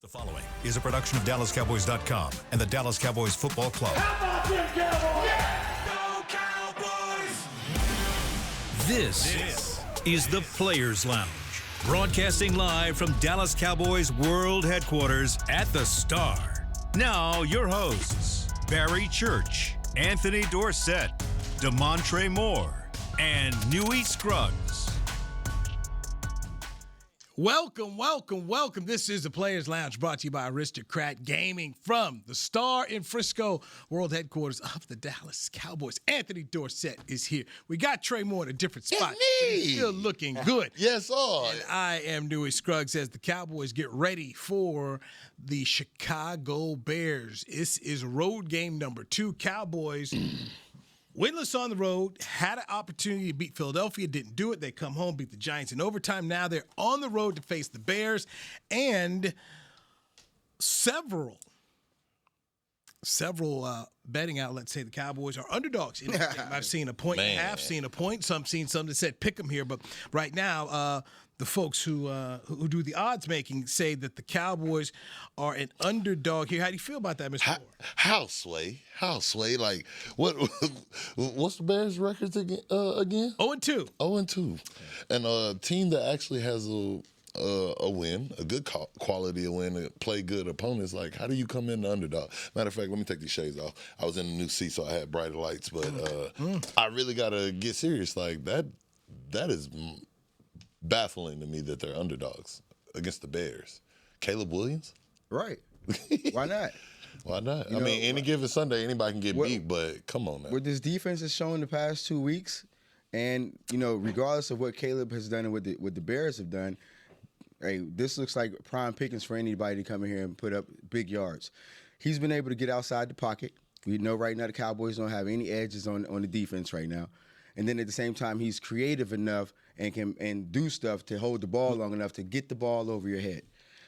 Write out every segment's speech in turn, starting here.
The following is a production of DallasCowboys.com and the Dallas Cowboys Football Club. How about them Cowboys? Yeah! Go Cowboys! This is the Players Lounge, broadcasting live from Dallas Cowboys World Headquarters at the Star. Now, your hosts, Barry Church, Anthony Dorsett, Damontre Moore, and Newy Scruggs. Welcome. This is the Players Lounge brought to you by Aristocrat Gaming from the Star in Frisco, world headquarters of the Dallas Cowboys. Anthony Dorsett is here. We got Trey Moore in a different spot. He's still looking good. Yes, sir. And I am Newy Scruggs as the Cowboys get ready for the Chicago Bears. This is road game number 2. Cowboys winless on the road, had an opportunity to beat Philadelphia, didn't do it. They come home, beat the Giants in overtime. Now they're on the road to face the Bears, and several betting outlets say the Cowboys are underdogs in this game. I've seen a point and a half, seen a point. Seen some that said pick them here, but right now the folks who do the odds making say that the Cowboys are an underdog here. How do you feel about that, Mr. Moore? How sway? Like what's the Bears' records again? 0-2. 0-2, and a team that actually has a win, a good quality of win, to play good opponents. Like, how do you come in the underdog? Matter of fact, let me take these shades off. I was in a new seat, so I had brighter lights, but I really gotta get serious. Like that is baffling to me that they're underdogs against the Bears. Caleb Williams? Right. Why not? Why not? I mean, any given Sunday, anybody can get beat, but come on now. What this defense has shown the past 2 weeks, and, regardless of what Caleb has done and what the Bears have done, hey, this looks like prime pickings for anybody to come in here and put up big yards. He's been able to get outside the pocket. We know right now the Cowboys don't have any edges on the defense right now. And then at the same time, he's creative enough and can do stuff to hold the ball long enough to get the ball over your head.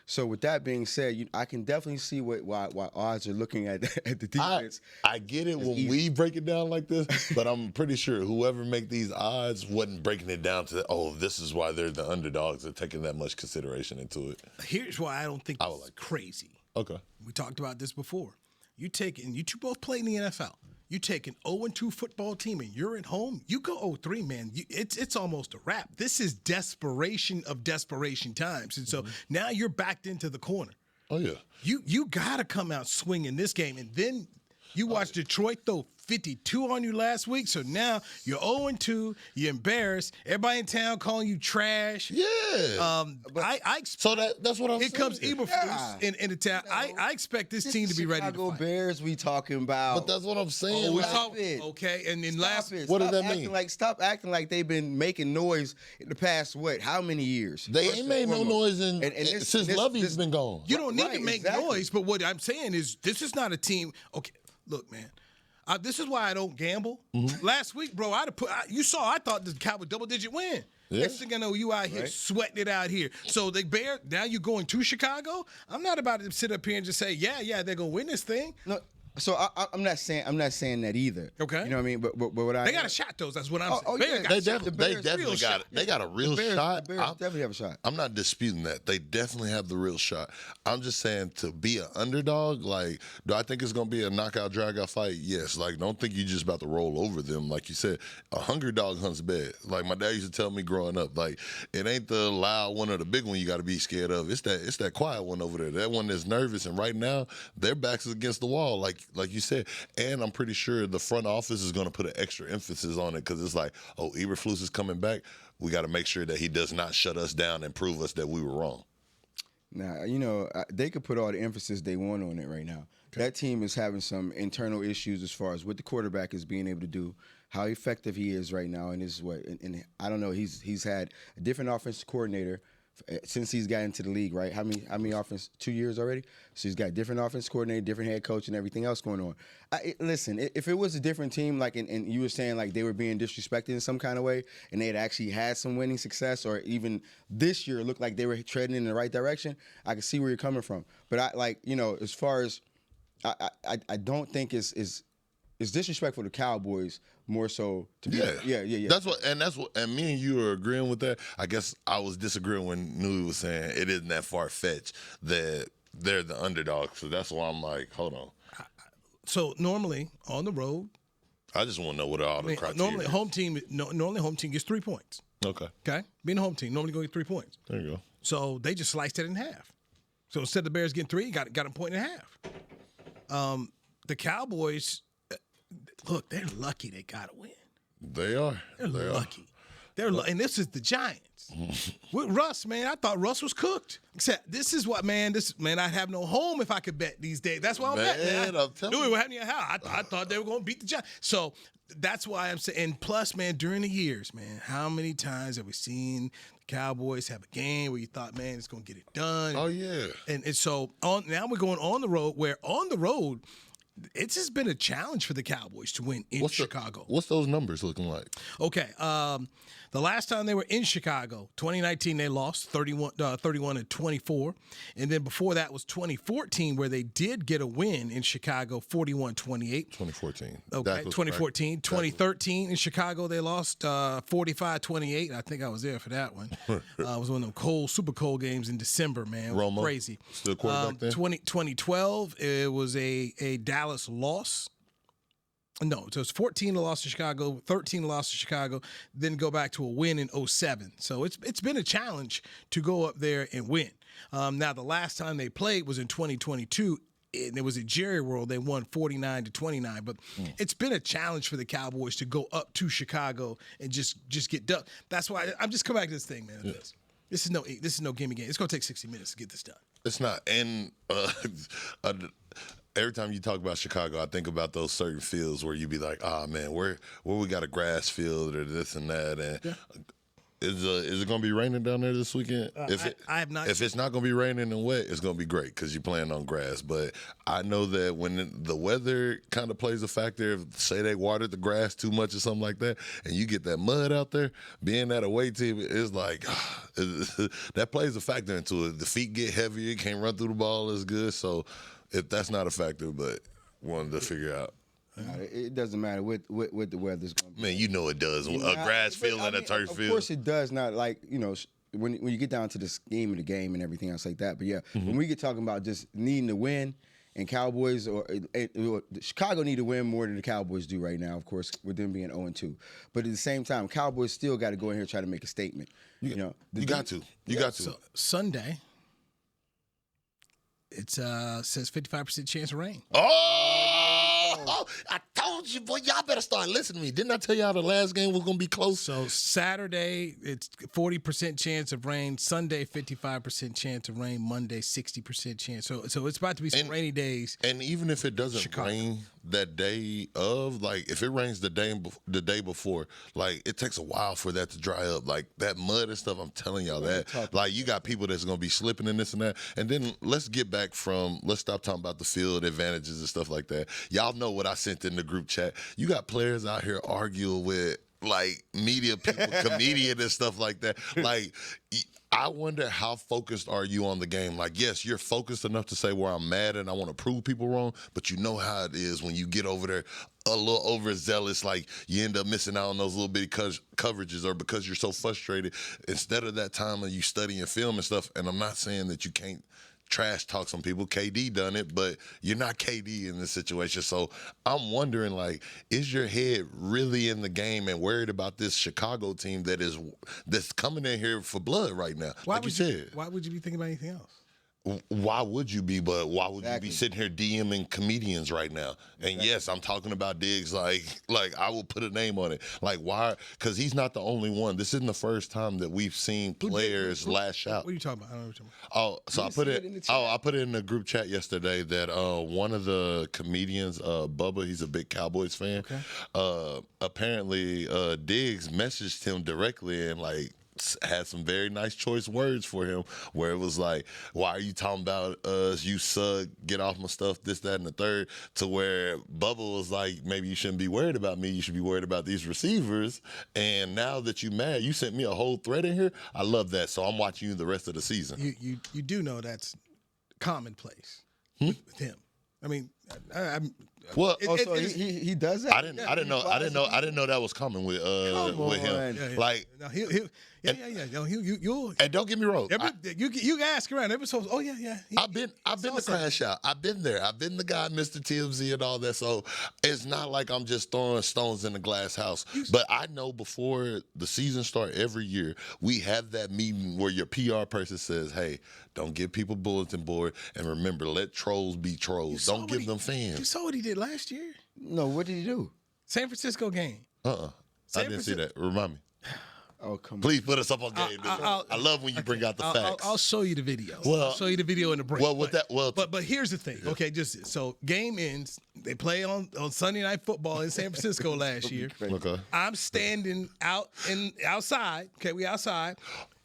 So with that being said, I can definitely see why odds are looking at the defense. I get it when we break it down like this, but I'm pretty sure whoever make these odds wasn't breaking it down to, this is why they're the underdogs and taking that much consideration into it. Here's why I don't think this is crazy. Okay. We talked about this before. You two both play in the NFL. You take an 0-2 football team and you're at home, you go 0-3, man. It's almost a wrap. This is desperation of desperation times. And so now you're backed into the corner. Oh, yeah. You got to come out swinging this game. And then you watch Detroit throw 52 on you last week. So now you're 0-2. You're embarrassed. Everybody in town calling you trash. Yeah. So that's what I'm saying. Here comes Eberflus in the town. I expect this team to be ready to Chicago fight. Bears we talking about. But that's what I'm saying. Okay, and then what does that mean? Stop acting like they've been making noise in the past, how many years? They ain't made no noise since Lovey's been gone. You don't need to make noise, but what I'm saying is this is not a team. Okay, look, man. This is why I don't gamble. Last week, bro, I thought the Cowboys double-digit win. Yeah. Next thing I know, you out here sweating it out here. So the Bears, now you're going to Chicago? I'm not about to sit up here and just say, yeah, they're going to win this thing. No. So I'm not saying that either. Okay. You know what I mean? But what they got a shot, though. That's what I'm saying. They definitely got it. They got a real shot. The Bears definitely have a shot. I'm not disputing that. They definitely have the real shot. I'm just saying, to be an underdog, like, do I think it's going to be a knockout, drag-out fight? Yes. Like, don't think you're just about to roll over them. Like you said, a hungry dog hunts bad. Like my dad used to tell me growing up, like, it ain't the loud one or the big one you got to be scared of. It's that quiet one over there. That one that's nervous. And right now, their backs is against the wall, like you said. And I'm pretty sure the front office is going to put an extra emphasis on it because it's like, Eberflus is coming back. We got to make sure that he does not shut us down and prove us that we were wrong. Now, they could put all the emphasis they want on it right now. Okay. That team is having some internal issues as far as what the quarterback is being able to do, how effective he is right now, and and I don't know. He's had a different offensive coordinator since he's got into the league, right? How many offense? 2 years already. So he's got different offense coordinator, different head coach, and everything else going on. Listen, if it was a different team, like and you were saying like they were being disrespected in some kind of way, and they had actually had some winning success, or even this year looked like they were treading in the right direction, I can see where you're coming from. But as far as I don't think it's disrespectful to Cowboys more so to be yeah. That's what me and you are agreeing with that. I guess I was disagreeing when Newy was saying it isn't that far fetched that they're the underdog. So that's why I'm like, hold on. So normally on the road, I just want to know what all the criteria normally is. home team gets 3 points. Okay. Okay, being a home team, normally going to get 3 points. There you go. So they just sliced it in half. So instead of the Bears getting 3, got a point and a half. The Cowboys, look, they're lucky they got to win. They are. They're lucky. And this is the Giants. With Russ, man, I thought Russ was cooked. Except this is what, man, I'd have no home if I could bet these days. That's why I'm betting. I'm telling you. What happened in your house? I thought they were going to beat the Giants. So that's why I'm saying. And plus, man, during the years, man, how many times have we seen the Cowboys have a game where you thought, man, it's going to get it done? Oh, yeah. And so now we're going on the road, where on the road, it's just been a challenge for the Cowboys to win in Chicago. What's those numbers looking like? Okay. The last time they were in Chicago, 2019, they lost 31-24. And then before that was 2014, where they did get a win in Chicago, 41-28. 2014. Okay, 2014. 2013 in Chicago, they lost 45-28. I think I was there for that one. It was one of them super cold games in December, man. It was Romo, crazy. still quarterback then? 2012, it was a Dallas loss. No, so it's 14 loss to Chicago, 13 loss to Chicago, then go back to a win in 2007. So it's been a challenge to go up there and win. Now, the last time they played was in 2022, and it was at Jerry World. They won 49-29. But it's been a challenge for the Cowboys to go up to Chicago and just get done. That's why I'm just coming back to this thing, man. Yeah. This is no gimme game. It's going to take 60 minutes to get this done. It's not. And every time you talk about Chicago, I think about those certain fields where you be like, man, where we got a grass field or this and that. And is it going to be raining down there this weekend? I have not. If it's not going to be raining and wet, it's going to be great because you're playing on grass. But I know that when the weather kind of plays a factor, if, say they watered the grass too much or something like that, and you get that mud out there, being that away team, it's like that plays a factor into it. The feet get heavier, you can't run through the ball as good. So if that's not a factor, but wanted to figure out. It doesn't matter what the weather's going to be. Man, you know it does. A grass field and a turf field. Of course it does. Not like, when you get down to the scheme of the game and everything else like that. But, yeah, when we get talking about just needing to win, and Cowboys Chicago need to win more than the Cowboys do right now, of course, with them being 0-2. But at the same time, Cowboys still got to go in here and try to make a statement. You got to. So Sunday, it says 55% chance of rain. Oh, I told you, boy, y'all better start listening to me. Didn't I tell y'all the last game was going to be close? So Saturday, it's 40% chance of rain. Sunday, 55% chance of rain. Monday, 60% chance. So it's about to be some rainy days. And even if it doesn't rain that day of, like if it rains the day before, like it takes a while for that to dry up. Like that mud and stuff, I'm telling y'all that. Like you got people that's going to be slipping in this and that. And then let's stop talking about the field advantages and stuff like that. Y'all know what I sent in the group chat. You got players out here arguing with like media people, comedian and stuff like that. Like, I wonder how focused are you on the game? Like, yes, you're focused enough to say, well, I'm mad and I want to prove people wrong, but you know how it is when you get over there a little overzealous, like you end up missing out on those little bitty coverages, or because you're so frustrated, instead of that time of you studying film and stuff. And I'm not saying that you can't trash talk some people. KD done it, but you're not KD in this situation. So I'm wondering, like, is your head really in the game and worried about this Chicago team that's coming in here for blood right now? Why would you be thinking about anything else? Why would you be? But why would you be sitting here DMing comedians right now? And yes, I'm talking about Diggs. Like I will put a name on it. Like why? Because he's not the only one. This isn't the first time that we've seen players lash out. What are you talking about? I don't know what you're talking about. Oh, so I put it in the group chat yesterday that one of the comedians, Bubba, he's a big Cowboys fan. Okay. Apparently, Diggs messaged him directly and like had some very nice choice words for him, where it was like, why are you talking about us, you suck, get off my stuff, this, that, and the third, to where Bubba was like, maybe you shouldn't be worried about me, you should be worried about these receivers. And now that you mad, you sent me a whole thread in here. I love that. So I'm watching you the rest of the season. You do know that's commonplace with him. I mean, Well, So he does that. I didn't know that was coming with him. Yeah. Like, You'll. and don't get me wrong. You ask around. Episodes. Oh yeah. I've been the crash out. I've been there. I've been the guy, Mr. TMZ, and all that. So it's not like I'm just throwing stones in the glass house. But I know before the season start every year, we have that meeting where your PR person says, "Hey, don't give people bulletin board, and remember, let trolls be trolls. Don't give them fans." You saw what he did last year. No, what did he do? San Francisco game. I didn't see that. Remind me. Oh, come on. Please put us up on game. I love when you bring out the facts. I'll show you the video. Well, I'll show you the video in the break. But here's the thing. Yeah. Okay, so game ends. They play on Sunday Night Football in San Francisco last year. Okay. I'm standing outside. Okay, we outside.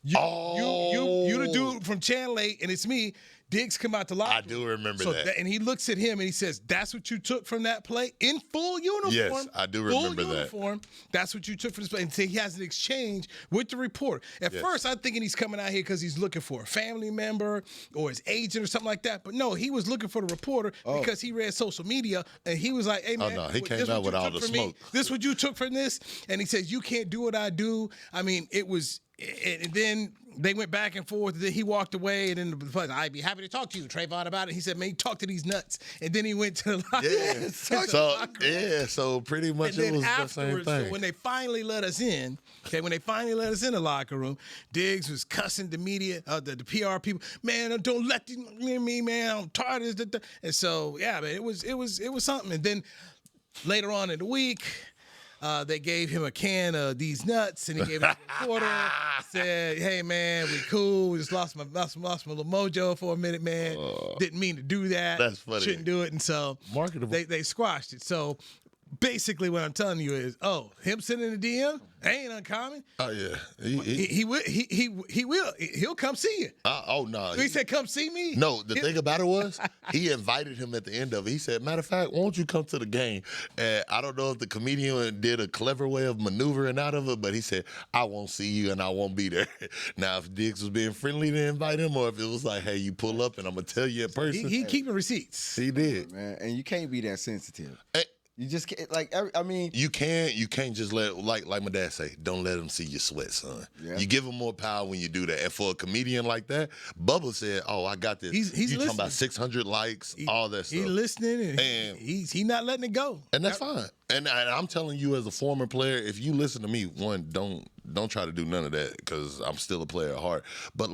You the dude from Channel 8, and it's me. Diggs come out the locker. I do remember that. And he looks at him and he says, "That's what you took from that play in full uniform." Yes, I do remember full uniform. That's what you took from this play. And so he has an exchange with the reporter. At first, I'm thinking he's coming out here because he's looking for a family member or his agent or something like that. But no, he was looking for the reporter because he read social media and he was like, "Hey man, he came out with all the smoke. This what you took from this?" And he says, "You can't do what I do." I mean, it was. And then they went back and forth. And then he walked away, and then I'd be happy to talk to you, Trayvon, about it. He said, "Man, talk to these nuts." And then he went to the locker room. So pretty much it was the same thing. So when they finally let us in, the locker room, Diggs was cussing the media, the PR people. "Man, don't let me, man. I'm tired of this." And so, yeah, man, it was something. And then later on in the week, they gave him a can of these nuts, and he gave it to the reporter. Said, "Hey man, we cool. We just lost my little mojo for a minute, man. Didn't mean to do that. That's funny. Shouldn't do it." And so marketable. They squashed it. So basically, what I'm telling you is, him sending a DM ain't uncommon. Oh yeah, he will. He'll come see you. No. He said, "Come see me." No, the thing about it was he invited him at the end of it. He said, "Matter of fact, won't you come to the game?" And I don't know if the comedian did a clever way of maneuvering out of it, but he said, "I won't see you and I won't be there." Now, if Diggs was being friendly to invite him, or if it was like, "Hey, you pull up and I'm gonna tell you in person," he keeping receipts. He did, man, and you can't be that sensitive. You just can't, you can't just let, like my dad say, don't let them see you sweat, son. Yeah. You give them more power when you do that. And for a comedian like that, Bubba said, I got this. He's you talking about 600 likes, all that stuff. He's listening, and he's not letting it go. And that's fine. And I'm telling you, as a former player, if you listen to me, one, don't try to do none of that, because I'm still a player at heart. But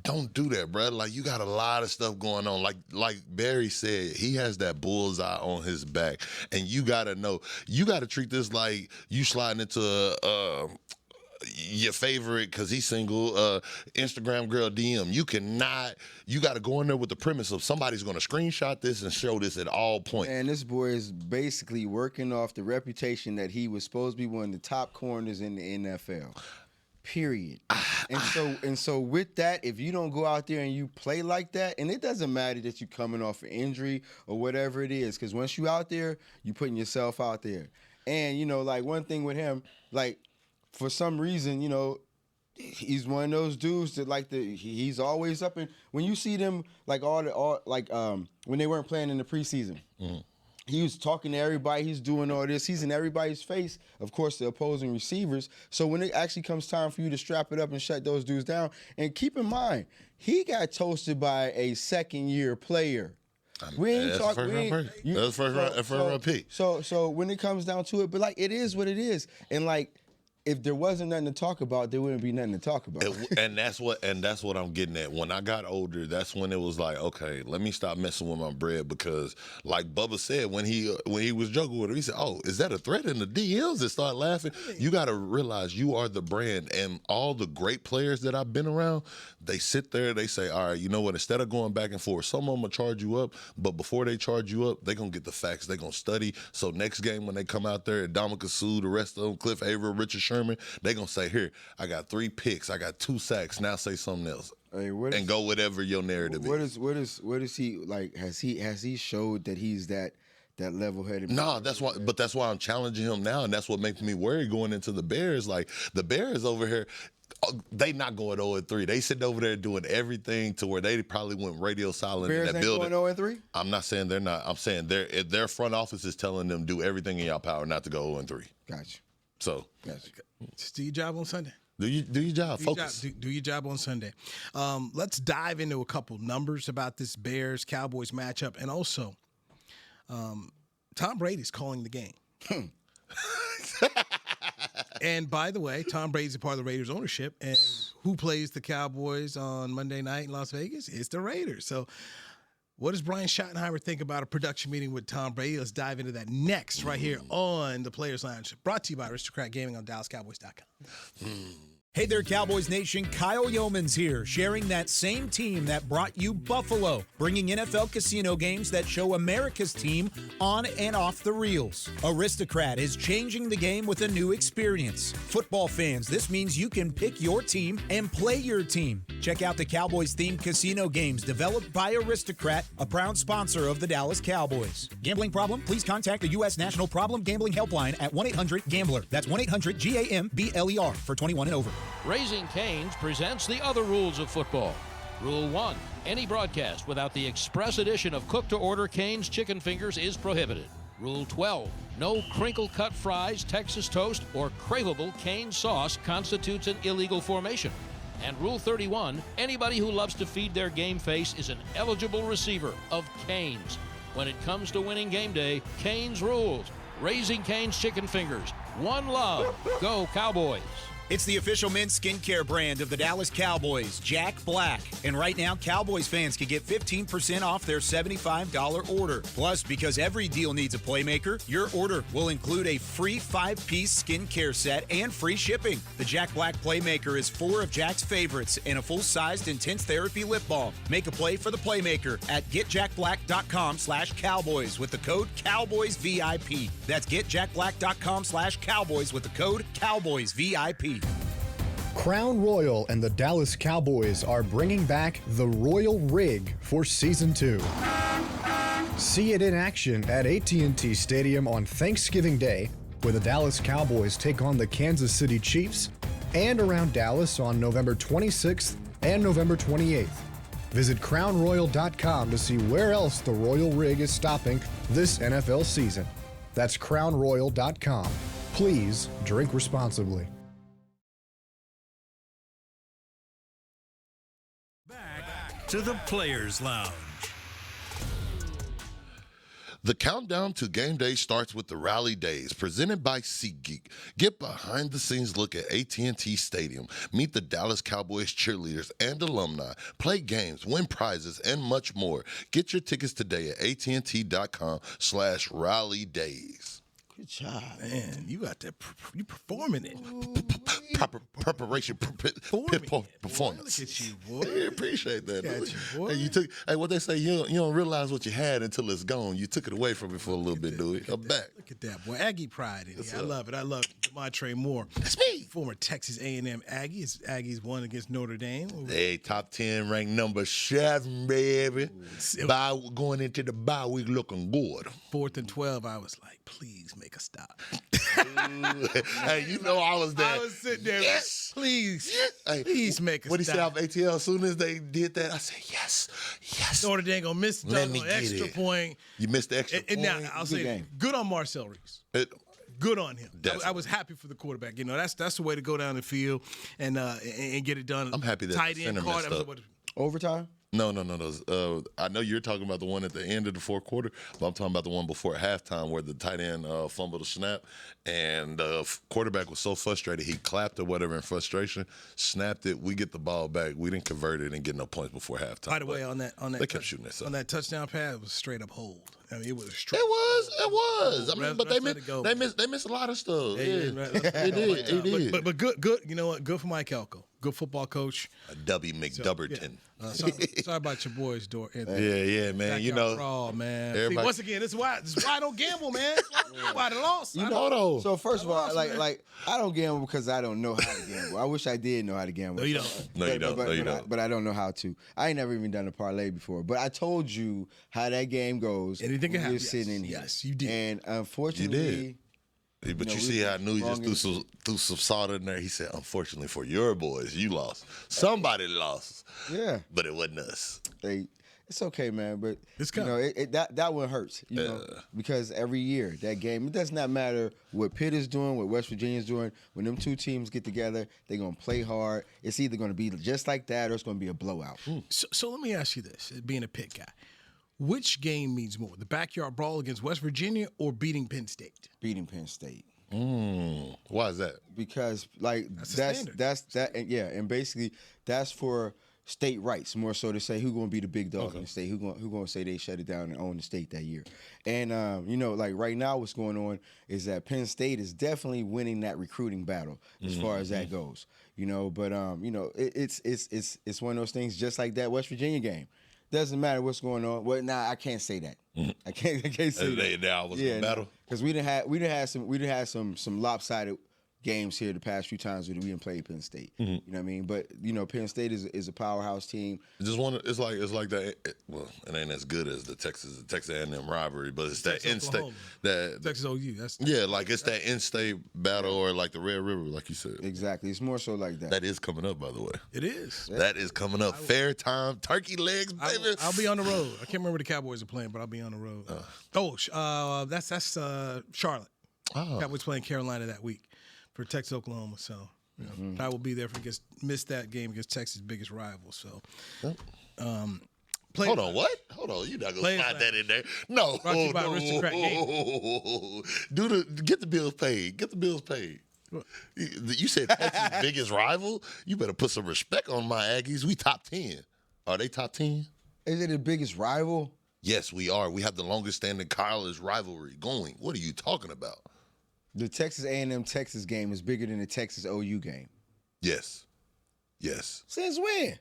don't do that, bro. Like, you got a lot of stuff going on. Like Barry said, he has that bullseye on his back. And you got to know, you got to treat this like you sliding into your favorite, because he's single, Instagram girl DM. You got to go in there with the premise of somebody's going to screenshot this and show this at all points. And this boy is basically working off the reputation that he was supposed to be one of the top corners in the NFL. Period. And so with that, if you don't go out there and you play like that, and it doesn't matter that you're coming off an injury or whatever it is, because once you out there, you putting yourself out there. And one thing with him, for some reason, he's one of those dudes that he's always up in. When you see them when they weren't playing in the preseason. Mm-hmm. He was talking to everybody. He's doing all this. He's in everybody's face, of course, the opposing receivers. So when it actually comes time for you to strap it up and shut those dudes down, and keep in mind, he got toasted by a second-year player. We ain't talking. That's first round pick. So when it comes down to it, but it is what it is, and if there wasn't nothing to talk about, there wouldn't be nothing to talk about. And that's what I'm getting at. When I got older, that's when it was like, okay, let me stop messing with my bread, because like Bubba said, when he was joking with her, he said, "Oh, is that a threat?" in the DMs and start laughing. You got to realize you are the brand, and all the great players that I've been around, they sit there, they say, "All right, you know what? Instead of going back and forth, some of them will charge you up, but before they charge you up, they're going to get the facts. They're going to study. So next game when they come out there, Damontre, the rest of them, Cliff Averill, Richard Sherman, they're going to say, here, I got 3 picks. I got 2 sacks. Now say something else." And go whatever your narrative is. What is he like? Has he showed that he's that level-headed? No, that's why I'm challenging him now, and that's what makes me worry going into the Bears. Like, the Bears over here, They not going 0-3. They sitting over there doing everything to where they probably went radio silent Bears in that ain't building. going 0-3? I'm not saying they're not. I'm saying their front office is telling them do everything in your power not to go 0-3. Gotcha. So Just do your job on Sunday. do your job. Focus. Do your job on Sunday. Let's dive into a couple numbers about this Bears-Cowboys matchup. And also, Tom Brady's calling the game. And by the way, Tom Brady's a part of the Raiders ownership. And who plays the Cowboys on Monday night in Las Vegas? It's the Raiders. So what does Brian Schottenheimer think about a production meeting with Tom Brady? Let's dive into that next right here on the Players Lounge. Brought to you by Aristocrat Gaming on DallasCowboys.com. Hey there, Cowboys Nation. Kyle Yeomans here, sharing that same team that brought you Buffalo, bringing NFL casino games that show America's team on and off the reels. Aristocrat is changing the game with a new experience. Football fans, this means you can pick your team and play your team. Check out the Cowboys-themed casino games developed by Aristocrat, a proud sponsor of the Dallas Cowboys. Gambling problem? Please contact the U.S. National Problem Gambling Helpline at 1-800-GAMBLER. That's 1-800-GAMBLER for 21 and over. Raising Cane's presents the other rules of football. Rule 1. Any broadcast without the express addition of cooked-to-order Cane's chicken fingers is prohibited. Rule 12. No crinkle-cut fries, Texas toast, or craveable Cane sauce constitutes an illegal formation. And Rule 31. Anybody who loves to feed their game face is an eligible receiver of Cane's. When it comes to winning game day, Cane's rules. Raising Cane's chicken fingers. One love. Go Cowboys. It's the official men's skincare brand of the Dallas Cowboys, Jack Black. And right now, Cowboys fans can get 15% off their $75 order. Plus, because every deal needs a playmaker, your order will include a free 5-piece skincare set and free shipping. The Jack Black Playmaker is 4 of Jack's favorites and a full-sized intense therapy lip balm. Make a play for the Playmaker at getjackblack.com/Cowboys with the code CowboysVIP. That's getjackblack.com/Cowboys with the code CowboysVIP. Crown Royal and the Dallas Cowboys are bringing back the Royal Rig for Season 2. See it in action at AT&T Stadium on Thanksgiving Day, where the Dallas Cowboys take on the Kansas City Chiefs, and around Dallas on November 26th and November 28th. Visit crownroyal.com to see where else the Royal Rig is stopping this NFL season. That's crownroyal.com. Please drink responsibly. To the Players Lounge. The countdown to game day starts with the Rally Days, presented by SeatGeek. Get behind-the-scenes look at AT&T Stadium. Meet the Dallas Cowboys cheerleaders and alumni. Play games, win prizes, and much more. Get your tickets today at AT&T.com/rallydays. Good job. Man, you got that. You performing it. Proper preparation, performance. Look at you, boy. I appreciate that. Got you, boy. Hey, you took. Hey, what they say? You don't realize what you had until it's gone. You took it away from me for a little bit, Dewey. I'm back. Look at that, boy. Aggie pride in here. I love it. I love Damontre Moore. That's me. Former Texas A&M Aggie. Aggies won against Notre Dame. Hey, top 10 ranked number 7, baby. Going into the bye week looking good. 4th and 12, I was like, please make a stop. Hey, you know I was there. I was sitting there. Yes. Please. Yes. Hey, Please make a what stop. What he said off ATL, as soon as they did that, I said, yes. Notre Dame going to miss Let an me get extra it. point. You missed the extra And point. now, I'll say, game. good on Marcel Reese. Good on him. Definitely. I was happy for the quarterback. You know, that's the way to go down the field and get it done. I'm happy that tight the end center card. messed up. Overtime? No. I know you're talking about the one at the end of the fourth quarter, but I'm talking about the one before halftime where the tight end fumbled a snap, and the quarterback was so frustrated he clapped or whatever in frustration, snapped it. We get the ball back. We didn't convert it and get no points before halftime. By the way, on that they kept shooting that on that touchdown pass, it was straight up hold. I mean, it was a straight. It was. I mean, but they let it go. missed a lot of stuff. They did. But good. You know what? Good for Mike Elko. Good football coach. W. McDubberton. Sorry about your boys, Anthony. Yeah, man. Back you out know, raw, man. everybody- See, once again, this is why I don't gamble, man. Why I lost. So first of all, lost, like man. I don't gamble because I don't know how to gamble. I wish I did know how to gamble. No, you don't. No, you don't. But I don't know how to. I ain't never even done a parlay before. But I told you how that game goes. Anything can when happen. You're sitting in here. Yes, you did. And unfortunately, But you see how Newy just threw some salt in there. He said, unfortunately for your boys, you lost. Somebody lost. Yeah. But it wasn't us. It's okay, man. But It's that one hurts, you know, because every year that game, it does not matter what Pitt is doing, what West Virginia's doing. When them two teams get together, they're gonna play hard. It's either gonna be just like that or it's gonna be a blowout. So let me ask you this: being a Pitt guy, which game means more, the backyard brawl against West Virginia or beating Penn State? Beating Penn State. Why is that? Because and basically that's for state rights more so to say who's going to be the big dog in the state, who going to say they shut it down and own the state that year. And you know, like right now what's going on is that Penn State is definitely winning that recruiting battle as far as that goes. You know, but you know, it's one of those things just like that West Virginia game. Doesn't matter what's going on. Well, I can't say that. I can't say that. Now was the battle. Because we didn't have some lopsided games here the past few times that we didn't play Penn State. You know what I mean? But you know, Penn State is a powerhouse team. It's like that. Well, it ain't as good as the Texas A&M rivalry, but it's that in-state, that Texas OU. like it's that in-state battle or like the Red River, like you said. Exactly, it's more so like that. That is coming up, by the way. It is. That is coming up. Fair time, turkey legs, baby. I'll be on the road. I can't remember the Cowboys are playing, but I'll be on the road. That's Charlotte. Cowboys playing Carolina that week for Texas, Oklahoma. So I will be there miss that game against Texas' biggest rival. So, Hold on, what? Hold on, you're not gonna slide that in there. No, Brought to you by Aristocrat Get the bills paid. Get the bills paid. You said Texas' biggest rival. You better put some respect on my Aggies. We top 10. Are they top 10? Is it the biggest rival? Yes, we are. We have the longest standing college rivalry going. What are you talking about? The Texas A&M Texas game is bigger than the Texas OU game. Yes. Since when?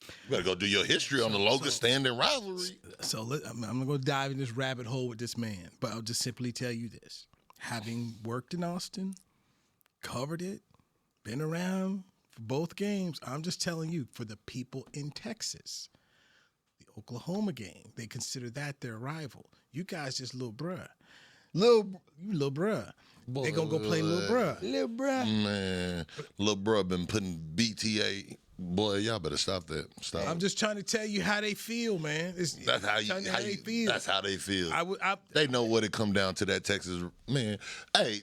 You better go do your history on the longest standing rivalry. So I'm going to go dive in this rabbit hole with this man, but I'll just simply tell you this. Having worked in Austin, covered it, been around for both games, I'm just telling you, for the people in Texas, the Oklahoma game, they consider that their rival. You guys just little bruh. Little bruh. They gonna go play little bruh. Little bruh. Man, little bruh been putting BTA. Boy, y'all better stop that. Stop. I'm just trying to tell you how they feel, man. That's how they feel. That's how they feel. They know what it come down to, that Texas man. Hey,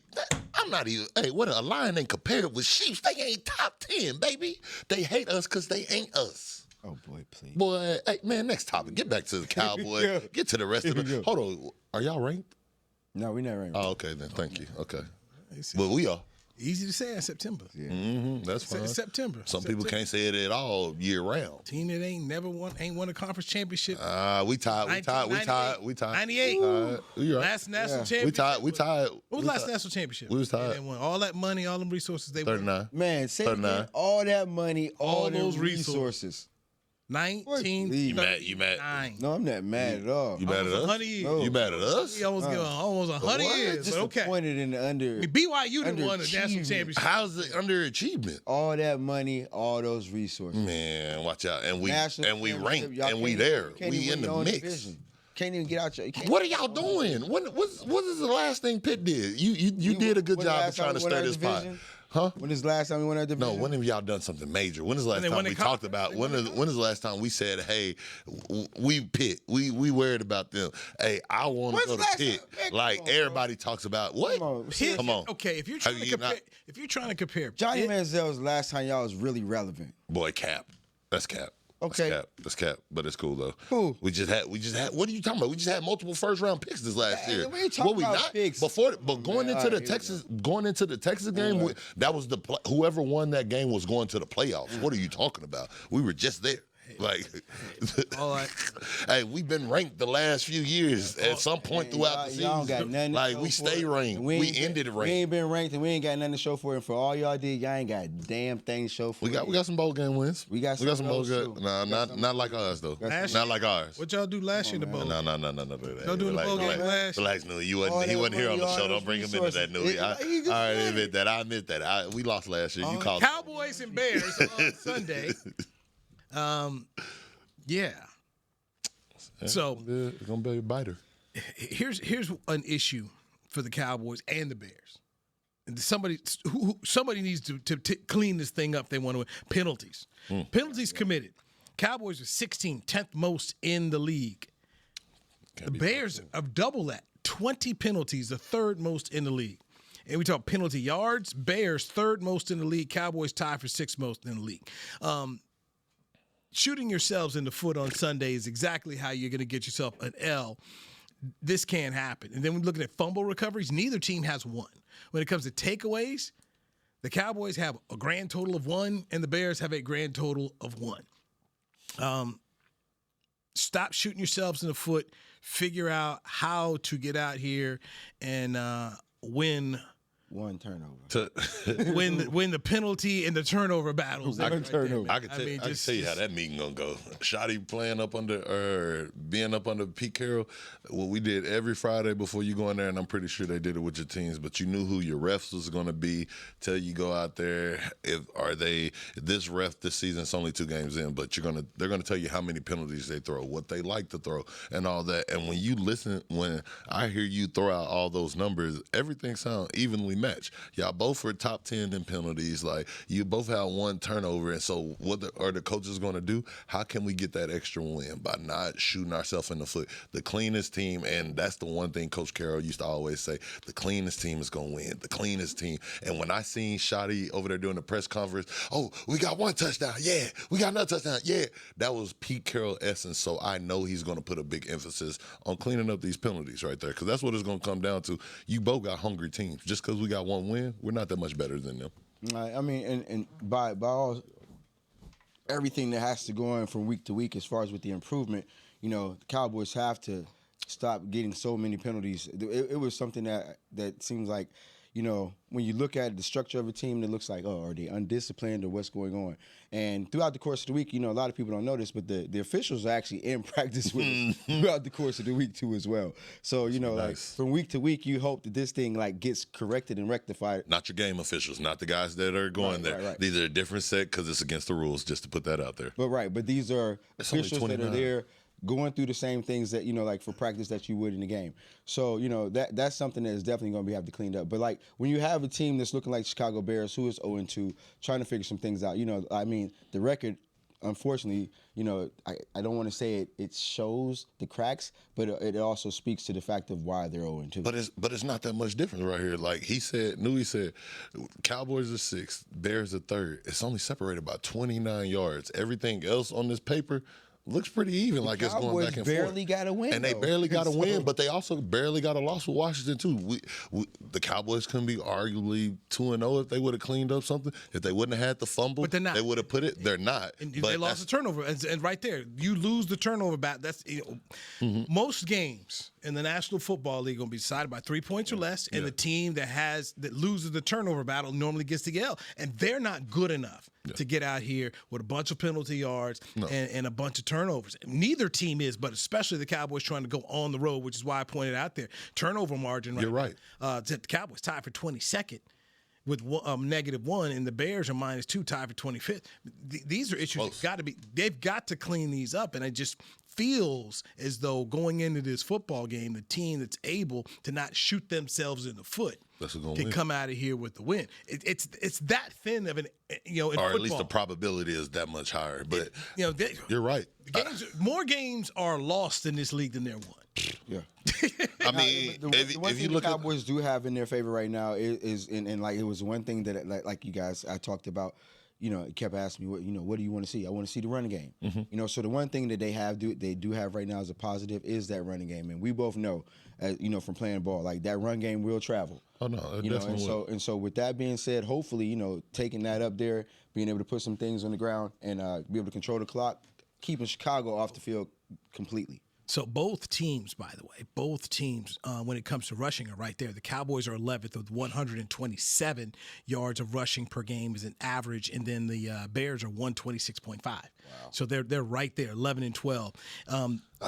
I'm not even. Hey, what a lion ain't compared with sheep. They ain't top 10, baby. They hate us because they ain't us. Oh boy, please. Boy, hey man. Next topic. Get back to the Cowboys. Get to the rest of them. Hold on. Are y'all ranked? No, we're not ranked. Oh, okay then. Thank you. Okay. Well, we are. Easy to say in September. Yeah. That's fine. September. Some people can't say it at all year round. Team that ain't won a conference championship. We tied. 98. You're right. Last national championship. We tied. What was last national championship? We was tied. They won all that money, all them resources. They 39. Man, say again, all that money, all those resources. 19. You mad? No, I'm not mad at all. You mad at us? No. You mad at us? He almost 100 years. But okay. Disappointed in the under. BYU didn't won a national championship. How's it underachievement? All that money, all those resources. Man, watch out. And we ranked, and we in the mix. Division. Can't even get out your. What are y'all doing? What is the last thing Pitt did? You did a good job of trying to stir this pot. Huh? When is the last time we won our division? No, when have y'all done something major? When is the last time we talked about? When is the last time we said, "Hey, we Pitt, we worried about them"? Hey, I want to go to Pitt. Like everybody talks about. What? Come on. Okay, if you're trying to compare, Johnny Manziel's last time y'all was really relevant. Boy, Cap. That's Cap. Okay. That's cap, but it's cool though. Who? We just had. What are you talking about? We just had multiple first round picks this last year. We ain't talking about picks. Going into the Texas game, that was whoever won that game was going to the playoffs. What are you talking about? We were just there. Like, all right. Hey, we've been ranked the last few years at some point throughout the season. Y'all got nothing to show we stay ranked. We ended ranked. We ain't been ranked and we ain't got nothing to show for it. And for all y'all did, y'all ain't got a damn thing to show for it. We got some bowl game wins. We got some bowl games. Nah, not like ours though. Not like ours. What y'all do last year in the bowl? No. Y'all doing the bowl game last year? Relax, Newy. He wasn't here on the show. Don't bring him into that, Newy. I already admit that. I admit that. We lost last year. You called Cowboys and Bears on Sunday. Yeah. So it's gonna be a biter. Here's an issue for the Cowboys and the Bears. And somebody needs to clean this thing up. They want to win. Penalties. Penalties committed. Cowboys are 16th, 10th most in the league. The Bears have double that. 20 penalties, the third most in the league. And we talk penalty yards. Bears, third most in the league. Cowboys tied for sixth most in the league. Shooting yourselves in the foot on Sunday is exactly how you're going to get yourself an L. This can't happen. And then we're looking at fumble recoveries. Neither team has one. When it comes to takeaways, the Cowboys have a grand total of 1, and the Bears have a grand total of 1. Stop shooting yourselves in the foot. Figure out how to get out here and win. One turnover. Win the penalty and the turnover battles. One turnover. I can tell you how that meeting gonna go. Shotty playing up under or being up under Pete Carroll. What we did every Friday before you go in there, and I'm pretty sure they did it with your teams. But you knew who your refs was gonna be till you go out there. This ref this season? It's only 2 games in, but they're gonna tell you how many penalties they throw, what they like to throw, and all that. And when you listen, when I hear you throw out all those numbers, everything sounds evenly match. Y'all both were top 10 in penalties. Like, you both had 1 turnover. And so what are the coaches going to do? How can we get that extra win? By not shooting ourselves in the foot. The cleanest team, and that's the one thing Coach Carroll used to always say, the cleanest team is going to win. The cleanest team. And when I seen Shotty over there doing the press conference, oh, we got 1 touchdown. Yeah. We got another touchdown. Yeah. That was Pete Carroll essence. So I know he's going to put a big emphasis on cleaning up these penalties right there, because that's what it's going to come down to. You both got hungry teams. Just because we got 1 win, we're not that much better than them. I mean, and by all everything that has to go on from week to week as far as with the improvement, the Cowboys have to stop getting so many penalties. It was something that seems like, when you look at the structure of a team, it looks like, are they undisciplined or what's going on? And throughout the course of the week, a lot of people don't know this, but the officials are actually in practice with us throughout the course of the week too as well. So, like from week to week, you hope that this thing gets corrected and rectified. Not your game officials, not the guys that are going there. Right. These are a different set because it's against the rules, just to put that out there. But these are officials that are there going through the same things that, like for practice that you would in the game. So, that's something that is definitely going to have to clean up. But when you have a team that's looking like Chicago Bears, who is 0-2, trying to figure some things out, the record, unfortunately, I don't want to say it shows the cracks, but it also speaks to the fact of why they're 0-2. But it's not that much different right here. Like Newy said, Cowboys are 6th, Bears are 3rd. It's only separated by 29 yards. Everything else on this paper looks pretty even, like it's going back and forth. Barely got a win, and they barely got a win, but they also barely got a loss with Washington too. The Cowboys couldn't be arguably 2-0 if they would have cleaned up something. If they wouldn't have had the fumble, but they're not. They would have put it. They're not. And they lost the turnover, and right there, you lose the turnover battle. That's most games in the National Football League going to be decided by 3 points or less, and the team that loses the turnover battle normally gets the L, and they're not good enough to get out here with a bunch of penalty yards and a bunch of turnovers. Neither team is, but especially the Cowboys trying to go on the road, which is why I pointed out there. Turnover margin You're right. The Cowboys tied for 22nd with -1, and the Bears are -2, tied for 25th. These are issues they've got to clean these up, and it just feels as though going into this football game, the team that's able to not shoot themselves in the foot can come out of here with the win. It's that thin of an in or football. At least the probability is that much higher. But you're right. More games are lost in this league than they're won. Yeah. I mean, the one thing the Cowboys do have in their favor right now is it was one thing that like you guys I talked about. Kept asking me, what do you want to see? I want to see the running game. Mm-hmm. So the one thing that they do have right now as a positive is that running game, and we both know, from playing ball, like that run game will travel. Oh no, and so with that being said, hopefully, taking that up there, being able to put some things on the ground and be able to control the clock, keeping Chicago off the field completely. So both teams, by the way, when it comes to rushing are right there. The Cowboys are 11th with 127 yards of rushing per game as an average, and then the Bears are 126.5. Wow. So they're right there, 11 and 12.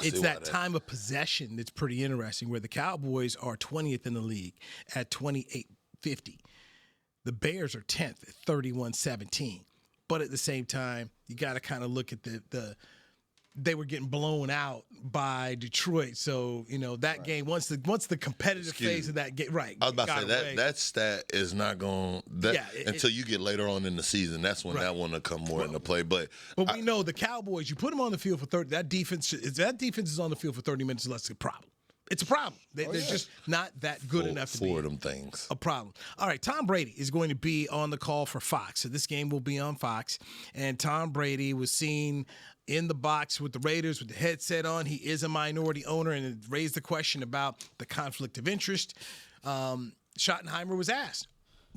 It's that time of possession that's pretty interesting, where the Cowboys are 20th in the league at 28.50. The Bears are 10th at 31.17. But at the same time, you got to kind of look at the they were getting blown out by Detroit. So, that game, once the competitive phase of that game, right. I was about to say, that stat is not going until you get later on in the season. That's when that one will come more into play. But we know the Cowboys, you put them on the field for 30, that defense is on the field for 30 minutes or less, it's a problem. It's a problem. They're just not that good enough to be for them things. A problem. All right, Tom Brady is going to be on the call for Fox. So this game will be on Fox. And Tom Brady was seen in the box with the Raiders with the headset on. He is a minority owner, and it raised the question about the conflict of interest. Schottenheimer was asked,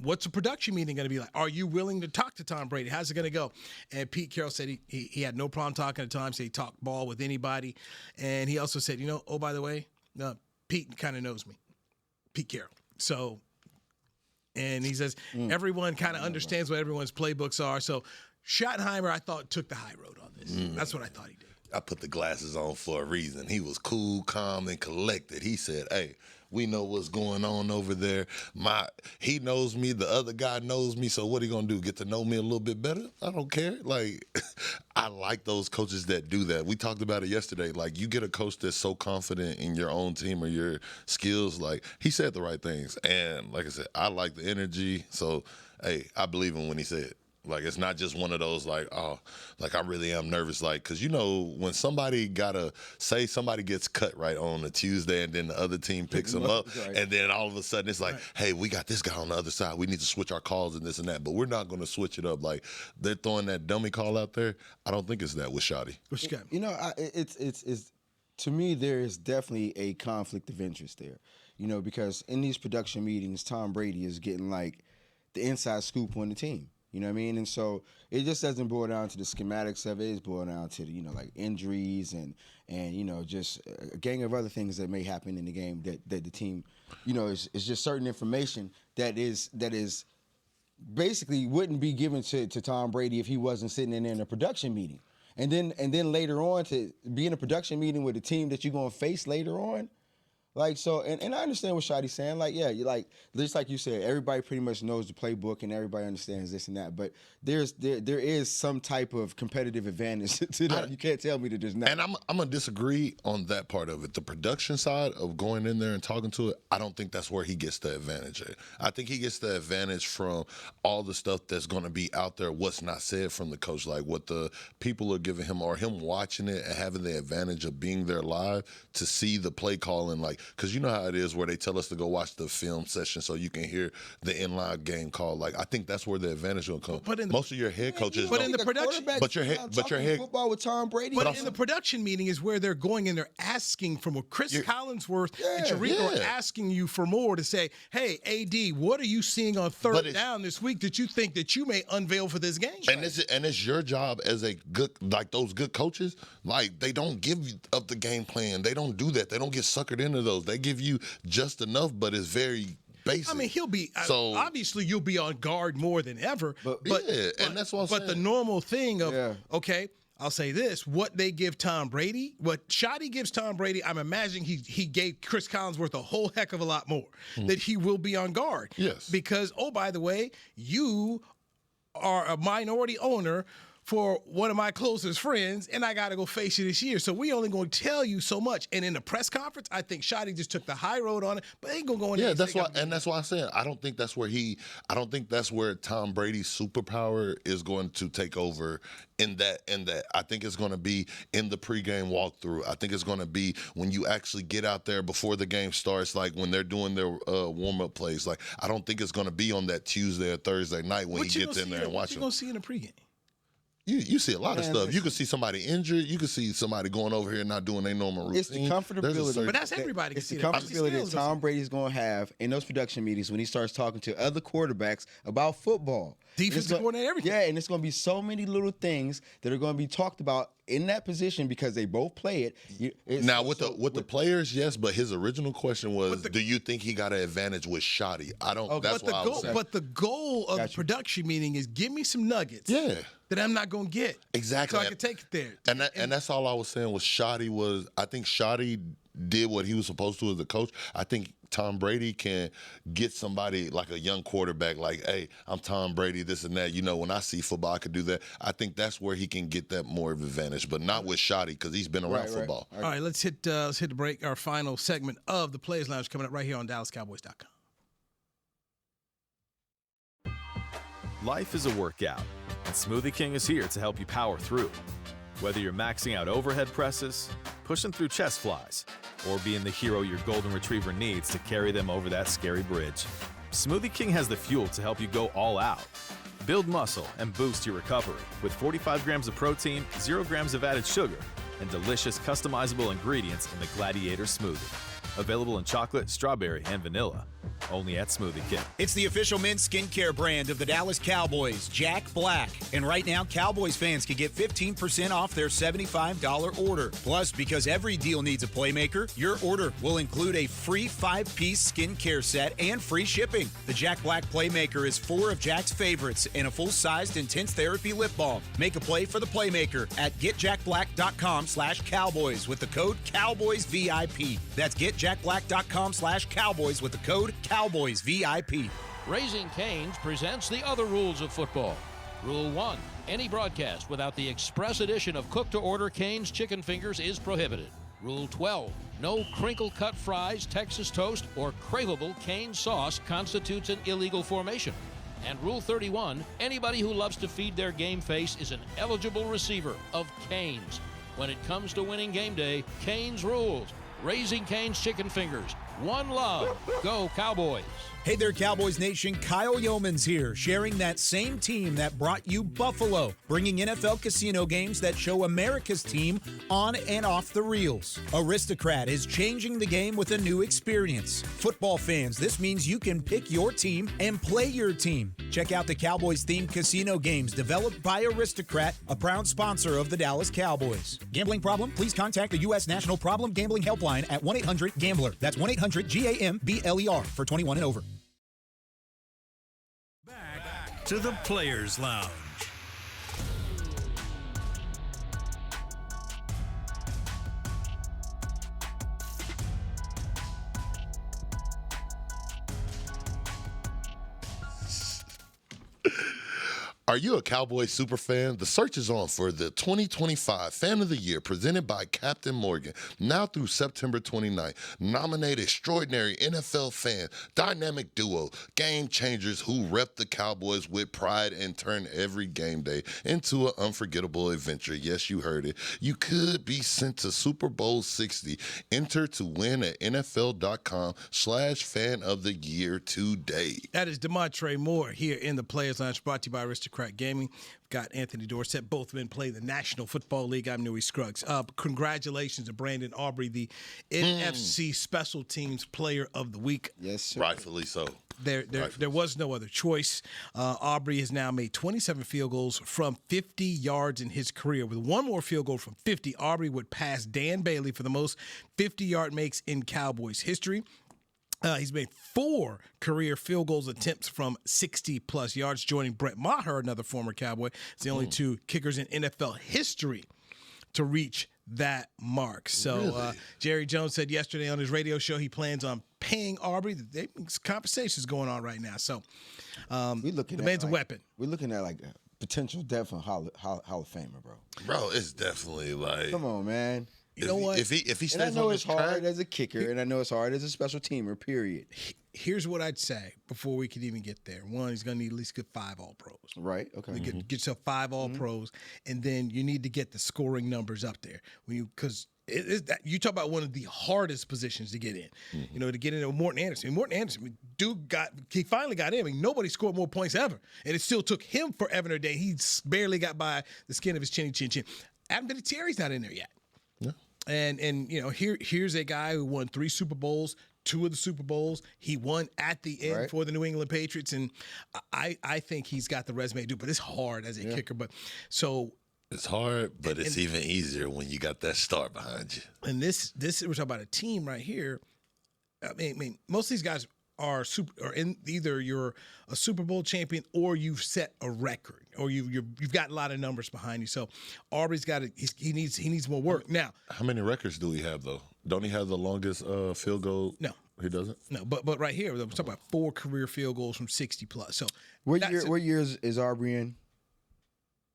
what's a production meeting going to be like? Are you willing to talk to Tom Brady? How's it going to go? And Pete Carroll said he had no problem talking to Tom, said he talked ball with anybody. And he also said, oh, by the way, Pete kind of knows me, Pete Carroll. So, and he says everyone kind of understands what everyone's playbooks are. So Schottenheimer, I thought, took the high road on this. That's what I thought he did. I put the glasses on for a reason. He was cool, calm, and collected. He said, hey, we know what's going on over there. He knows me. The other guy knows me. So what are you going to do? Get to know me a little bit better? I don't care. I like those coaches that do that. We talked about it yesterday. You get a coach that's so confident in your own team or your skills. He said the right things. And like I said, I like the energy. So, hey, I believe him when he said it. It's not just one of those I really am nervous. Because, when somebody somebody gets cut right on a Tuesday and then the other team picks them up. Right. And then all of a sudden it's hey, we got this guy on the other side. We need to switch our calls and this and that. But we're not going to switch it up. They're throwing that dummy call out there. I don't think it's that with Shotty. It's to me, there is definitely a conflict of interest there. Because in these production meetings, Tom Brady is getting the inside scoop on the team. You know what I mean? And so it just doesn't boil down to the schematics of it. It's boiled down to the, injuries and just a gang of other things that may happen in the game that the team, is just certain information that is basically wouldn't be given to Tom Brady if he wasn't sitting in a production meeting. And then later on to be in a production meeting with a team that you're going to face later on. And I understand what Shotty's saying. Just like you said, everybody pretty much knows the playbook and everybody understands this and that. But there is some type of competitive advantage to that. You can't tell me that there's not. And I'm gonna disagree on that part of it. The production side of going in there and talking to it, I don't think that's where he gets the advantage at. I think he gets the advantage from all the stuff that's gonna be out there, what's not said from the coach, what the people are giving him or him watching it and having the advantage of being there live to see the play calling, because you know how it is where they tell us to go watch the film session so you can hear the inline game call. I think that's where the advantage will come. Most of your head coaches, but in the production, but your head football with Tom Brady. But in the production meeting is where they're going and they're asking for more. Chris Collinsworth and Chirico are asking you for more to say, hey, AD, what are you seeing on third down this week that you think that you may unveil for this game? And it's your job as a good those good coaches. They don't give up the game plan. They don't do that. They don't get suckered into those. They give you just enough, but it's very basic. I mean, he'll be obviously you'll be on guard more than ever. But and that's what I'm saying. But the normal thing of okay, I'll say this: what they give Tom Brady, what Shotty gives Tom Brady, I'm imagining he gave Chris Collinsworth a whole heck of a lot more. That he will be on guard. Yes, because by the way, you are a minority owner for one of my closest friends, and I got to go face you this year. So we only going to tell you so much. And in the press conference, I think Shotty just took the high road on it, but they ain't going to go in there. Yeah, that's why I said I don't think that's where Tom Brady's superpower is going to take over in that. I think it's going to be in the pregame walkthrough. I think it's going to be when you actually get out there before the game starts, when they're doing their warm-up plays. I don't think it's going to be on that Tuesday or Thursday night when he gets in there and watches. What you going to see in the pregame? You see a lot of stuff. You can see somebody injured. You can see somebody going over here and not doing their normal routine. It's the comfortability. But that's everybody. It's the comfortability that Tom Brady's going to have in those production meetings when he starts talking to other quarterbacks about football. Defensive coordinator, everything. Yeah, and it's going to be so many little things that are going to be talked about in that position because they both play it. With the players, yes, but his original question was, do you think he got an advantage with Shotty? I don't. Okay. That's what I was saying. But the goal of the production meeting is give me some nuggets. Yeah. That I'm not going to get. Exactly. So I can take it there. And that's all I was saying was Shotty I think Shotty did what he was supposed to as a coach. I think Tom Brady can get somebody like a young quarterback, like, hey, I'm Tom Brady, this and that. You know, when I see football, I could do that. I think that's where he can get that more of an advantage, but not with Shotty because he's been around football. All right, let's hit the break. Our final segment of the Players Lounge coming up right here on DallasCowboys.com. Life is a workout, and Smoothie King is here to help you power through. Whether you're maxing out overhead presses, pushing through chest flies, or being the hero your golden retriever needs to carry them over that scary bridge, Smoothie King has the fuel to help you go all out. Build muscle and boost your recovery with 45 grams of protein, 0 grams of added sugar, and delicious customizable ingredients in the Gladiator Smoothie. Available in chocolate, strawberry, and vanilla. Only at Smoothie King. It's the official men's skincare brand of the Dallas Cowboys, Jack Black. And right now, Cowboys fans can get 15% off their $75 order. Plus, because every deal needs a playmaker, your order will include a free 5-piece skincare set and free shipping. The Jack Black Playmaker is 4 of Jack's favorites and a full-sized intense therapy lip balm. Make a play for the playmaker at getjackblack.com/Cowboys with the code CowboysVIP. That's getjackblack.com/Cowboys with the code CowboysVIP. Raising Cane's presents the other rules of football. Rule 1. Any broadcast without the express edition of cook-to-order Cane's chicken fingers is prohibited. Rule 12. No crinkle-cut fries, Texas toast, or craveable Cane sauce constitutes an illegal formation. And Rule 31. Anybody who loves to feed their game face is an eligible receiver of Cane's. When it comes to winning game day, Cane's rules. Raising Cane's chicken fingers. One love. Go Cowboys. Hey there, Cowboys Nation. Kyle Yeomans here, sharing that same team that brought you Buffalo, bringing NFL casino games that show America's team on and off the reels. Aristocrat is changing the game with a new experience. Football fans, this means you can pick your team and play your team. Check out the Cowboys-themed casino games developed by Aristocrat, a proud sponsor of the Dallas Cowboys. Gambling problem? Please contact the U.S. National Problem Gambling Helpline at 1-800-GAMBLER. That's 1-800-GAMBLER for 21 and over. Back to the Players Lounge. Are you a Cowboys super fan? The search is on for the 2025 Fan of the Year presented by Captain Morgan. Now through September 29th, nominate extraordinary NFL fan, dynamic duo, game changers who rep the Cowboys with pride and turn every game day into an unforgettable adventure. Yes, you heard it. You could be sent to Super Bowl 60. Enter to win at NFL.com/Fan of the Year today. That is Damontre Moore here in the Players Lounge, brought to you by Aristocrat Gaming. We've got Anthony Dorsett. Both men play the National Football League. I'm Newy Scruggs. Congratulations to Brandon Aubrey, the NFC Special Teams Player of the Week. Yes, sir. Rightfully so. There was no other choice. Aubrey has now made 27 field goals from 50 yards in his career. With one more field goal from 50, Aubrey would pass Dan Bailey for the most 50-yard makes in Cowboys history. He's made 4 career field goals attempts from 60-plus yards, joining Brett Maher, another former Cowboy. It's the only 2 kickers in NFL history to reach that mark. So Really? Jerry Jones said yesterday on his radio show he plans on paying Aubrey. Conversations going on right now. So the man's a weapon. We're looking at like potential depth and Hall of Famer, bro. Bro, it's definitely like, Come on, man. You know what? If he stays And I know on it's this track, hard as a kicker, and I know it's hard as a special teamer, period. Here's what I'd say before we can even get there. One, he's going to need at least get 5 All-Pros. Right, okay. Get yourself 5 All-Pros, and then you need to get the scoring numbers up there. Because you talk about one of the hardest positions to get in. You know, to get in with Morton Anderson. Morton Anderson, he finally got in. Nobody scored more points ever, and it still took him forever and a day. He barely got by the skin of his chin. Adam Vinatieri's not in there yet. Yeah. And you know, here's a guy who won 3 Super Bowls, 2 of the Super Bowls. He won at the end for the New England Patriots, and I think he's got the resume to do. But it's hard as a kicker. But so it's hard, but it's even easier when you got that star behind you. And this we're talking about a team right here. I mean, most of these guys are in either you're a Super Bowl champion or you've set a record or you've got a lot of numbers behind you. So Aubrey's got he needs more work. Now, how many records do we have though? Don't he have the longest field goal? No, He doesn't? No, but right here, we're talking about 4 career field goals from 60 plus. So What year is Aubrey in?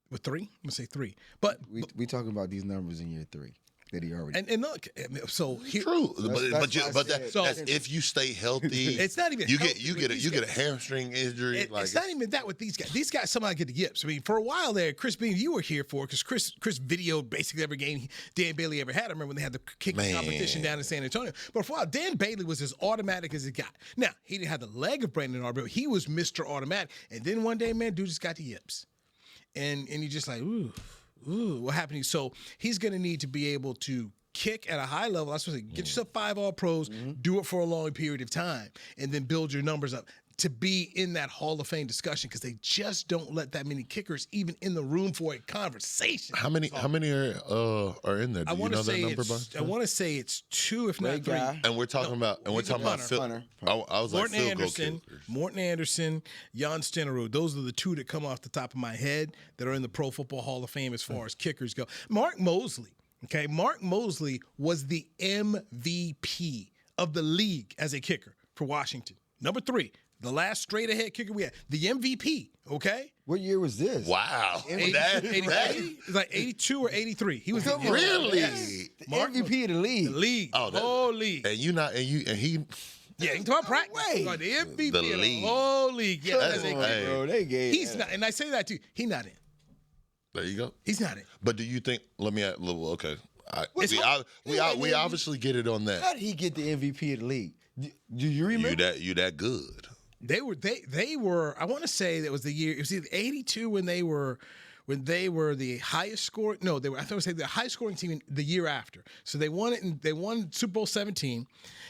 with 3? I'm gonna say 3. But We talking about these numbers in year 3 that he already. and look, so here, True, that's that's if you stay healthy. It's not even you healthy get with you get a these hamstring injury. it's not even that with these guys. These guys somehow get the yips. I mean, for a while there, Chris Beam, you were here for because Chris videoed basically every game Dan Bailey ever had. I remember when they had the kicking competition down in San Antonio. But for a while, Dan Bailey was as automatic as it got. Now, he didn't have the leg of Brandon Aubrey, but he was Mr. Automatic. And then one day, man, dude just got the yips. And you're just like, ooh, what happened? So he's going to need to be able to kick at a high level. That's what I say. Get yourself 5 All-Pros, do it for a long period of time, and then build your numbers up to be in that Hall of Fame discussion because they just don't let that many kickers even in the room for a conversation. How many are in there? Do you know that number, I want to say it's 2, if not 3. And we're talking about punter. I was like field goal kickers. Morton Anderson, Jan Stenerud. Those are the 2 that come off the top of my head that are in the Pro Football Hall of Fame as far as kickers go. Mark Mosley. Okay, Mark Mosley was the MVP of the league as a kicker for Washington. Number 3, the last straight-ahead kicker we had. The MVP, okay? What year was this? Wow. 83? It's like 82 or 83. He was the MVP. Really? Yes. The MVP of the league. The league. Oh, The whole league. And he Yeah, you talk about practice. way. Like the MVP The of the league. whole league. Yeah, That's as a hey. kicker. Bro, they gave. He's not, and I say that too. He's not in. there you go. He's not in. But do you think? Let me add a little. Okay, we Wait, obviously get it on How that. did he get the MVP of the league? Do you remember? You that good. They were. I want to say that was the year. It was either 82 when they were the highest scoring. No, they were. I thought I would say the highest scoring team the year after. So they won it. And they won Super Bowl 17,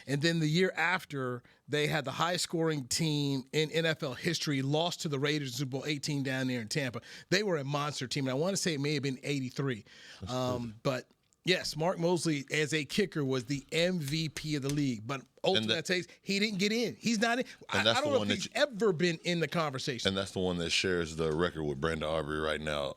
and then the year after they had the highest scoring team in NFL history. Lost to the Raiders in Super Bowl 18 down there in Tampa. They were a monster team, and I want to say it may have been 83. But yes, Mark Mosley as a kicker was the MVP of the league. But ultimately, I tell you, he didn't get in. He's not in. I don't know if he's ever been in the conversation. And that's the one that shares the record with Brandon Aubrey right now.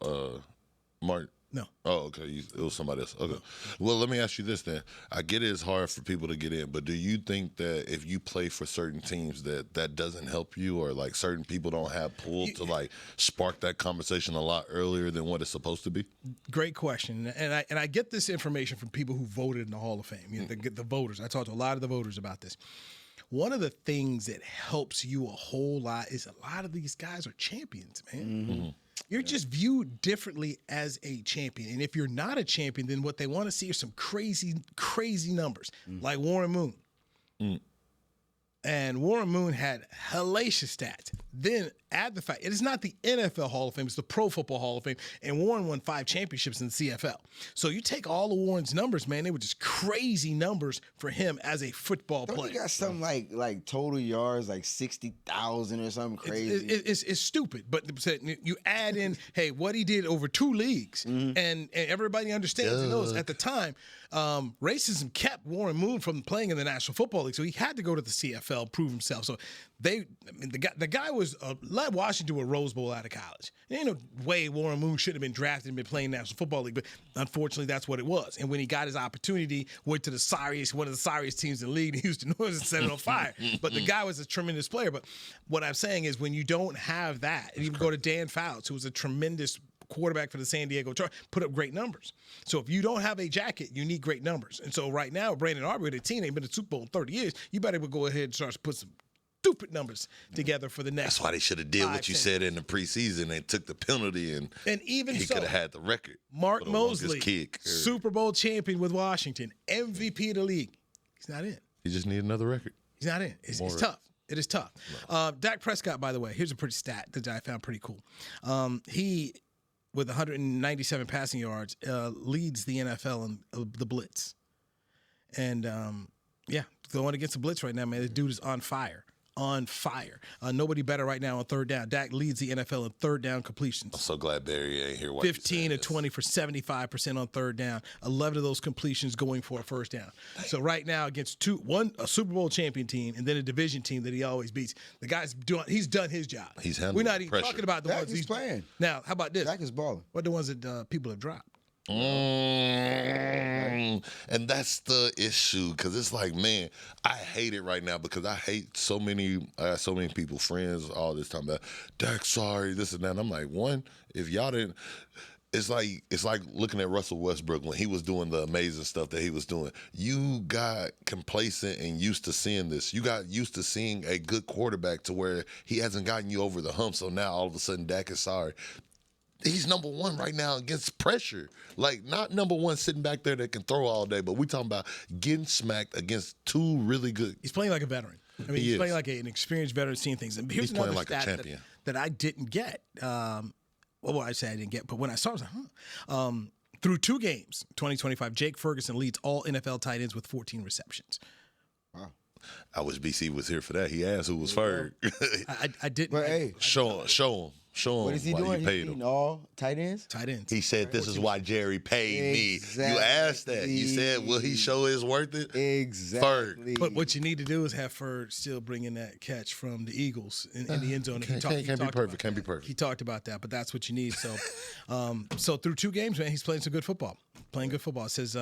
Mark. No. Oh, okay. It was somebody else. Okay. Well, let me ask you this then. I get it's hard for people to get in, but do you think that if you play for certain teams that doesn't help you, or like certain people don't have pull to like spark that conversation a lot earlier than what it's supposed to be? Great question, and I get this information from people who voted in the Hall of Fame. You know, the voters. I talked to a lot of the voters about this. One of the things that helps you a whole lot is a lot of these guys are champions, man. Mm-hmm. You're just viewed differently as a champion. And if you're not a champion, then what they want to see are some crazy, crazy numbers, like Warren Moon. And Warren Moon had hellacious stats. Then add the fact, it is not the NFL Hall of Fame, it's the Pro Football Hall of Fame. And Warren won 5 championships in the CFL. So you take all of Warren's numbers, man, they were just crazy numbers for him as a football Don't player. he got something like total yards, like 60,000 or something crazy? It's stupid, but you add in, hey, what he did over 2 leagues, and everybody understands and knows at the time, racism kept Warren Moon from playing in the National Football League, so he had to go to the CFL, prove himself. So the guy was led Washington to a Rose Bowl out of college. There ain't no way Warren Moon should have been drafted and been playing National Football League, but unfortunately that's what it was. And when he got his opportunity, went to one of the sorriest teams in the league, the Houston Oilers, and set it on fire. But the guy was a tremendous player. But what I'm saying is when you don't have that, and you go to Dan Fouts, who was a tremendous quarterback for the San Diego Chargers, put up great numbers. So if you don't have a jacket, you need great numbers. And so right now, Brandon Aubrey, the team ain't been to Super Bowl in 30 years, you better go ahead and start to put some stupid numbers together for the next. That's why they should have did what you said in the preseason. They took the penalty, and even he could have had the record. Mark Mosley, Super Bowl champion with Washington, MVP of the league. He's not in. He just need another record. He's not in. It's tough. It is tough. No. Dak Prescott, by the way, here's a pretty stat that I found pretty cool. He, with 197 passing yards, leads the NFL in the blitz. And, going against the blitz right now, man, this dude is on fire. On fire. Nobody better right now on third down. Dak leads the NFL in third down completions. I'm so glad Barry ain't here. 15 to 20 for 75% on third down. 11 of those completions going for a first down. So right now against a Super Bowl champion team and then a division team that he always beats, the guy's he's done his job. He's handling We're not even pressure. talking about the Dak ones he's playing. Now, how about this? Dak is balling. What are the ones that people have dropped? He And that's the issue, because it's like, man, I hate it right now because I got so many people, friends, all this time about Dak, sorry, this and that. And I'm like, one, if y'all didn't. It's like looking at Russell Westbrook when he was doing the amazing stuff that he was doing. You got complacent and used to seeing this. You got used to seeing a good quarterback to where he hasn't gotten you over the hump. So now all of a sudden Dak is sorry. He's number one right now against pressure. Like, not number one sitting back there that can throw all day, but we talking about getting smacked against two really good. He's playing like a veteran. I mean, he's playing like an experienced veteran, seeing things. And here's he's playing like a champion. That I didn't get. Well, I say I didn't get, but when I saw it, I was like, huh. Through 2 games, 2025, Jake Ferguson leads all NFL tight ends with 14 receptions. Wow. I wish BC was here for that. He asked who was Ferg. I didn't. But hey, Show him. What is he why doing? He He's paid him. feeding all tight ends? Tight ends. He said, this is why Jerry paid me. Exactly. You asked that. You said, will he show his worth it? Exactly. But what you need to do is have Ferg still bring in that catch from the Eagles in the end zone. Can't be perfect. He talked about that, but that's what you need. So, so through 2 games, man, he's playing some good football. It says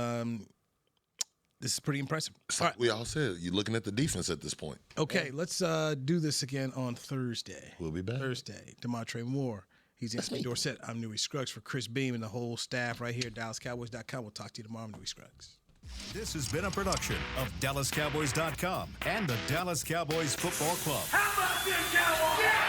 this is pretty impressive. All right. We all said, you're looking at the defense at this point. Okay, let's do this again on Thursday. We'll be back. Thursday, Damontre Moore. He's in Dorsett. I'm Newy Scruggs for Chris Beam and the whole staff right here at DallasCowboys.com. We'll talk to you tomorrow. I'm Newy Scruggs. This has been a production of DallasCowboys.com and the Dallas Cowboys Football Club. How about this, Cowboys? Yeah!